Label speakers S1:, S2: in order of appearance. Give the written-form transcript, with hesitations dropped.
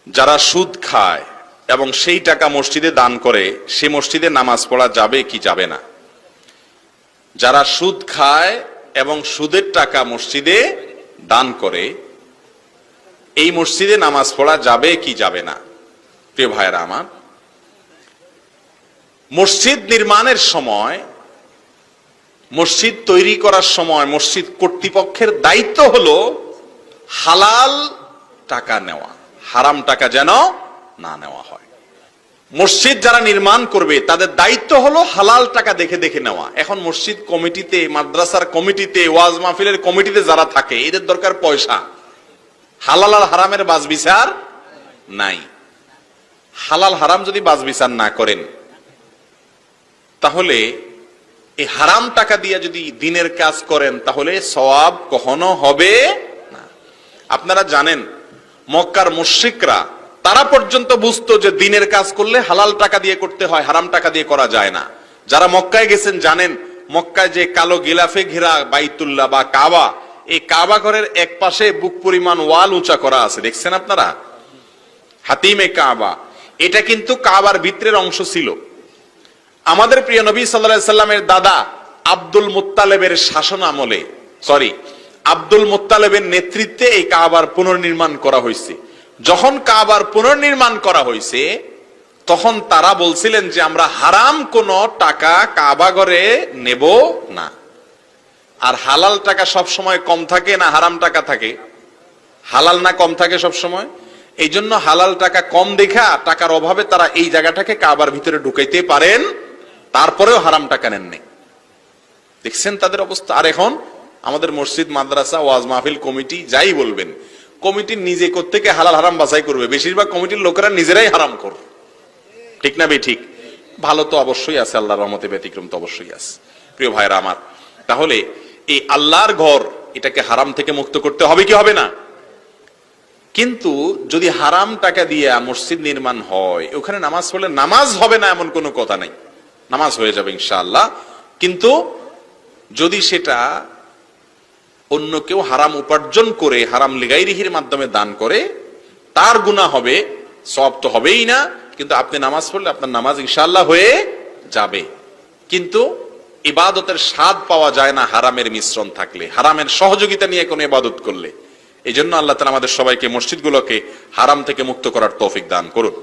S1: যারা সুদ খায় এবং সেই টাকা মসজিদে দান করে, সে মসজিদে নামাজ পড়া যাবে কি যাবে না? যারা সুদ খায় এবং সুদের টাকা মসজিদে দান করে, এই মসজিদে নামাজ পড়া যাবে কি যাবে না? প্রিয় ভাইরা আমার, মসজিদ নির্মাণের সময়, মসজিদ তৈরি করার সময় মসজিদ কর্তৃপক্ষের দায়িত্ব হলো হালাল টাকা নেওয়া, হারাম টাকা যেন না নেওয়া হয়। মসজিদ যারা নির্মাণ করবে তাদের দায়িত্ব হলো হালাল টাকা দেখে দেখে নেওয়া। এখন মসজিদ কমিটিতে, মাদ্রাসার কমিটিতে, ওয়াজ মাহফিলের কমিটিতে যারা থাকে, এদের দরকার পয়সা। হালাল আর হারামের বাছবিচার নাই। হালাল হারাম যদি বাছবিচার না করেন, তাহলে এই হারাম টাকা দিয়ে যদি দিনের কাজ করেন, তাহলে সওয়াব কখনো হবে না। আপনারা জানেন, মক্কার মুশরিকরা তারা পর্যন্ত বুঝতো যে দিনের কাজ করলে হালাল টাকা দিয়ে করতে হয়, হারাম টাকা দিয়ে করা যায় না। যারা মক্কায় গেছেন জানেন, মক্কায় যে কালো গিলাফে ঘেরা বাইতুল্লাহ বা কাবা, এই কাবা ঘরের এক পাশে বুক পরিমাণ ওয়াল উঁচা করা আছে, দেখছেন আপনারা? হাতিমে কাবা, এটা কিন্তু কাবার ভিতরের অংশ ছিল। আমাদের প্রিয় নবী সাল্লাল্লাহু আলাইহি সাল্লামের দাদা আব্দুল মুত্তালিবের শাসন আমলে, আব্দুল মুত্তালিবের নেতৃত্বে এই কাবার পুনর্নির্মাণ করা হয়েছে। যখন কাবার পুনর্নির্মাণ করা হয়েছে, তখন তারা বলছিলেন যে আমরা হারাম কোন টাকা কাবা ঘরে নেব না। আর হালাল টাকা সব সময় কম থাকে না হারাম টাকা থাকে? হালাল না কম থাকে সব সময়? এই জন্য হালাল টাকা কম দেখা, টাকার অভাবে তারা এই জায়গাটাকে কাবার ভিতরে ঢুকাইতে পারেন, তারপরেও হারাম টাকা নেননি। দেখছেন তাদের অবস্থা? আর এখন আমাদের মসজিদ, মাদ্রাসা, ওয়াজ মাহফিল কমিটি যাই বলবেন, কমিটি নিজে কোত্থেকে হালাল হারাম বাছাই করবে? বেশিরভাগ কমিটির লোকেরা নিজেরাই হারাম কর, ঠিক না ঠিক? ভালো তো অবশ্যই আছে, আল্লাহর রহমতে ব্যতিক্রম তো অবশ্যই আছে। প্রিয় ভাইরা আমার, তাহলে এই আল্লাহর ঘর, এটাকে হারাম থেকে মুক্ত করতে হবে কি হবে না? কিন্তু যদি হারাম টাকা দিয়ে মসজিদ নির্মাণ হয়, ওখানে নামাজ পড়লে নামাজ হবে না এমন কোনো কথা নাই, নামাজ হয়ে যাবে ইনশাআল্লাহ। কিন্তু যদি সেটা অন্য কেউ হারাম উপার্জন করে, হারাম লিগাইরিহির মাধ্যমে দান করে, তার গুনাহ হবে, সওয়াব তো হবেই না। কিন্তু আপনি নামাজ পড়লে আপনার নামাজ ইনশাআল্লাহ হয়ে যাবে। কিন্তু ইবাদতের স্বাদ পাওয়া যায় না হারামের মিশ্রণ থাকলে, হারামের সহযোগিতা নিয়ে কোনো ইবাদত করলে। এই জন্য আল্লাহ তাআলা আমাদের সবাইকে মসজিদগুলোকে হারাম থেকে মুক্ত করার তৌফিক দান করুন।